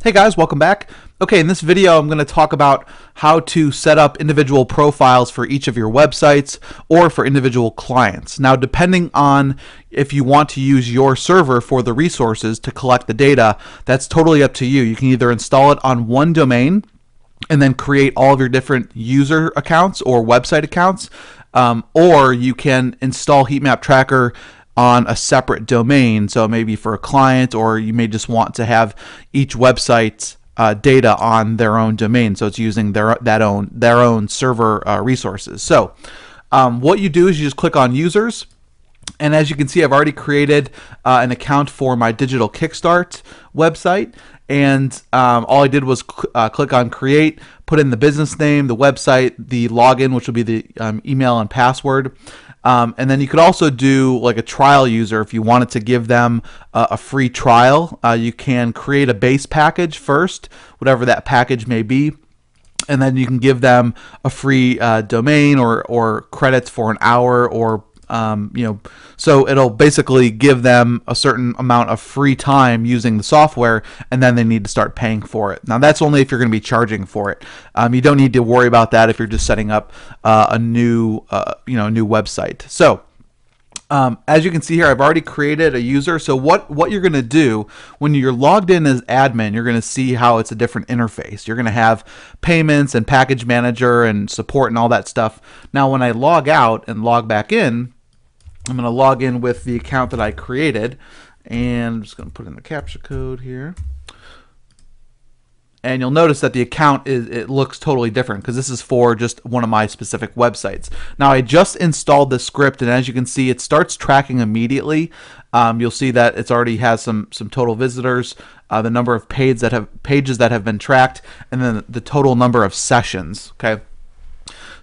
Hey guys, welcome back. Okay, in this video I'm going to talk about how to set up individual profiles for each of your websites or for individual clients. Now, depending on if you want to use your server for the resources to collect the data, that's totally up to you. You can either install it on one domain and then create all of your different user accounts or website accounts, or you can install Heatmap Tracker on a separate domain, so maybe for a client, or you may just want to have each website's data on their own domain, so it's using their own server resources. So what you do is you just click on users, and as you can see, I've already created an account for my Digital Kickstart website, and all I did was click on create, put in the business name, the website, the login, which will be the email and password. And then you could also do like a trial user if you wanted to give them a free trial. You can create a base package first, whatever that package may be, and then you can give them a free domain or credits for an hour, or so it'll basically give them a certain amount of free time using the software, and then they need to start paying for it. Now, that's only if you're going to be charging for it. You don't need to worry about that if you're just setting up a new website. So as you can see here, I've already created a user. So what you're going to do when you're logged in as admin, you're going to see how it's a different interface. You're going to have payments and package manager and support and all that stuff. Now, when I log out and log back in, I'm going to log in with the account that I created, and I'm just going to put in the captcha code here. And you'll notice that the account it looks totally different because this is for just one of my specific websites. Now, I just installed this script, and as you can see, it starts tracking immediately. You'll see that it's already has some total visitors, the number of pages that have been tracked, and then the total number of sessions. Okay.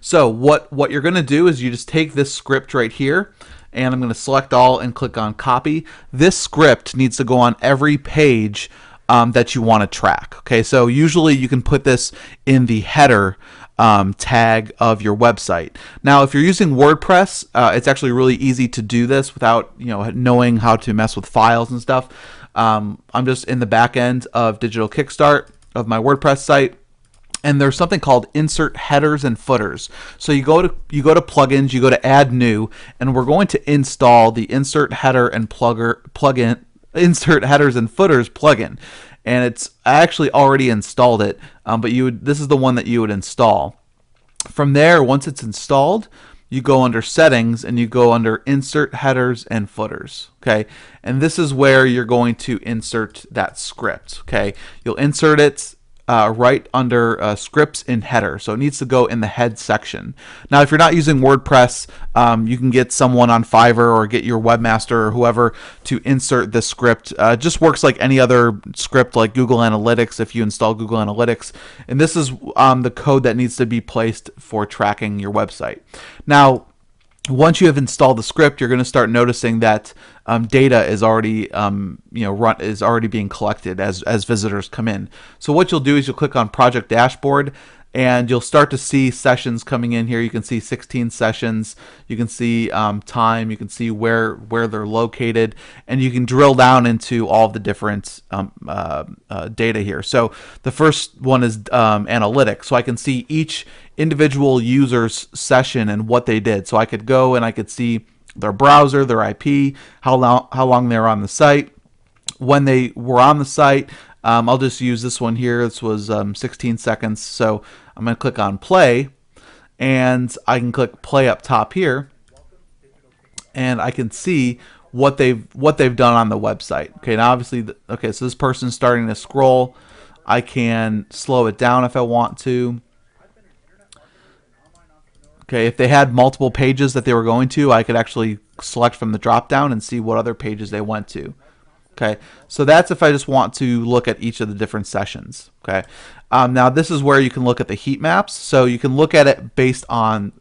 So what you're going to do is you just take this script right here, and I'm going to select all and click on copy. This script needs to go on every page that you want to track. Okay, so usually you can put this in the header tag of your website. Now, if you're using WordPress, it's actually really easy to do this without knowing how to mess with files and stuff. I'm just in the back end of Digital Kickstart of my WordPress site, and there's something called insert headers and footers. So you go to plugins, you go to add new, and we're going to install the insert header and insert headers and footers plugin, and it's actually already installed it, but this is the one that you would install. From there, once it's installed, you go under settings and you go under insert headers and footers. Okay, and this is where you're going to insert that script. Okay, you'll insert it right under scripts in header, so it needs to go in the head section. Now, if you're not using WordPress, you can get someone on Fiverr or get your webmaster or whoever to insert this script. It just works like any other script, like Google Analytics if you install Google Analytics, and this is the code that needs to be placed for tracking your website. Now, once you have installed the script, you're going to start noticing that data is already is already being collected as visitors come in. So what you'll do is you'll click on Project Dashboard, and you'll start to see sessions coming in here. You can see 16 sessions. You can see time. You can see where they're located, and you can drill down into all of the different data here. So the first one is analytics. So I can see each individual user's session and what they did. So I could go and I could see their browser, their IP, how long they were on the site, when they were on the site. I'll just use this one here. This was 16 seconds. So I'm going to click on play, and I can click play up top here, and I can see what they've done on the website. Okay, now obviously, okay, so this person's starting to scroll. I can slow it down if I want to. Okay, if they had multiple pages that they were going to, I could actually select from the drop down and see what other pages they went to. Okay, so that's if I just want to look at each of the different sessions. Okay, now this is where you can look at the heat maps. So you can look at it based on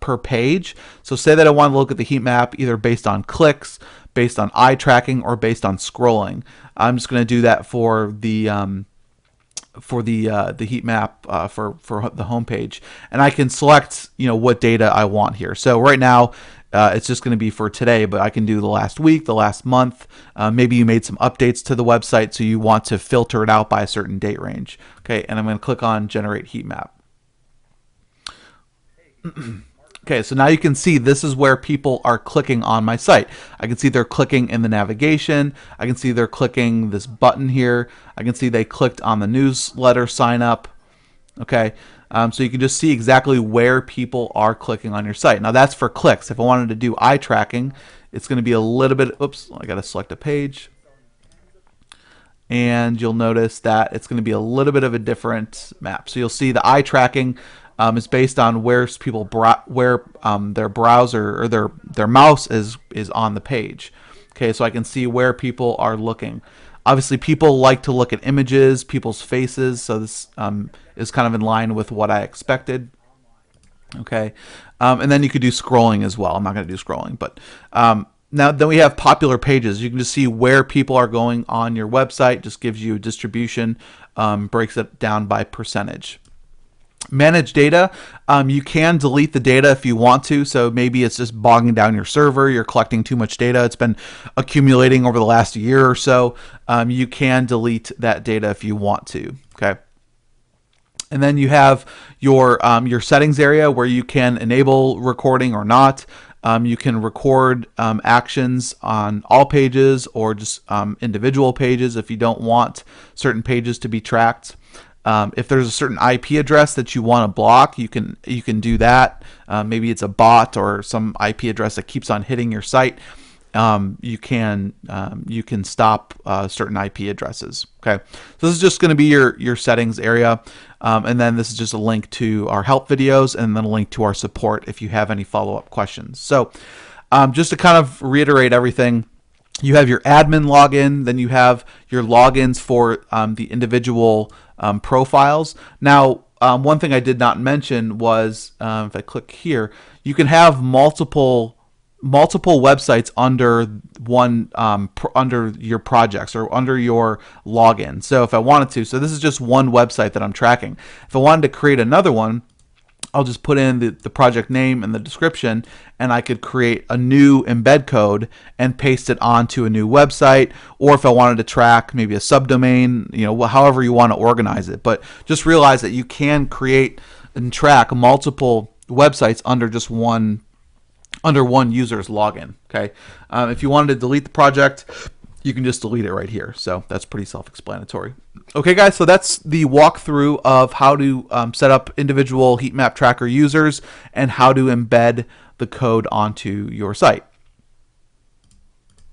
per page. So say that I want to look at the heat map either based on clicks, based on eye tracking, or based on scrolling. I'm just going to do that for the heat map for the home page, and I can select what data I want here. So right now It's just going to be for today, but I can do the last week, the last month. Maybe you made some updates to the website, so you want to filter it out by a certain date range. Okay, and I'm going to click on Generate Heat Map. Okay, so now you can see this is where people are clicking on my site. I can see they're clicking in the navigation. I can see they're clicking this button here. I can see they clicked on the newsletter sign up. Okay, so you can just see exactly where people are clicking on your site. Now that's for clicks. If I wanted to do eye tracking, it's going to be a little bit, oops, I got to select a page. And you'll notice that it's going to be a little bit of a different map. So you'll see the eye tracking is based on where people their browser or their mouse is on the page. Okay, so I can see where people are looking. Obviously, people like to look at images, people's faces, so this is kind of in line with what I expected. Okay, and then you could do scrolling as well. I'm not going to do scrolling, but now then we have popular pages. You can just see where people are going on your website. Just gives you a distribution, breaks it down by percentage. Manage data. You can delete the data if you want to. So maybe it's just bogging down your server. You're collecting too much data. It's been accumulating over the last year or so. You can delete that data if you want to. Okay. And then you have your settings area where you can enable recording or not. You can record actions on all pages or just individual pages if you don't want certain pages to be tracked. If there's a certain IP address that you want to block, you can do that. Maybe it's a bot or some IP address that keeps on hitting your site. You can stop certain IP addresses. Okay, so this is just going to be your settings area, and then this is just a link to our help videos, and then a link to our support if you have any follow-up questions. So, just to kind of reiterate everything. You have your admin login, then you have your logins for the individual profiles. Now, one thing I did not mention was if I click here, you can have multiple websites under one under your projects or under your login. So if I wanted to, so this is just one website that I'm tracking. If I wanted to create another one, I'll just put in the project name and the description, and I could create a new embed code and paste it onto a new website. Or if I wanted to track maybe a subdomain, however you want to organize it. But just realize that you can create and track multiple websites under just one user's login. Okay, if you wanted to delete the project, you can just delete it right here. So that's pretty self-explanatory. Okay, guys, so that's the walkthrough of how to set up individual heat map tracker users and how to embed the code onto your site.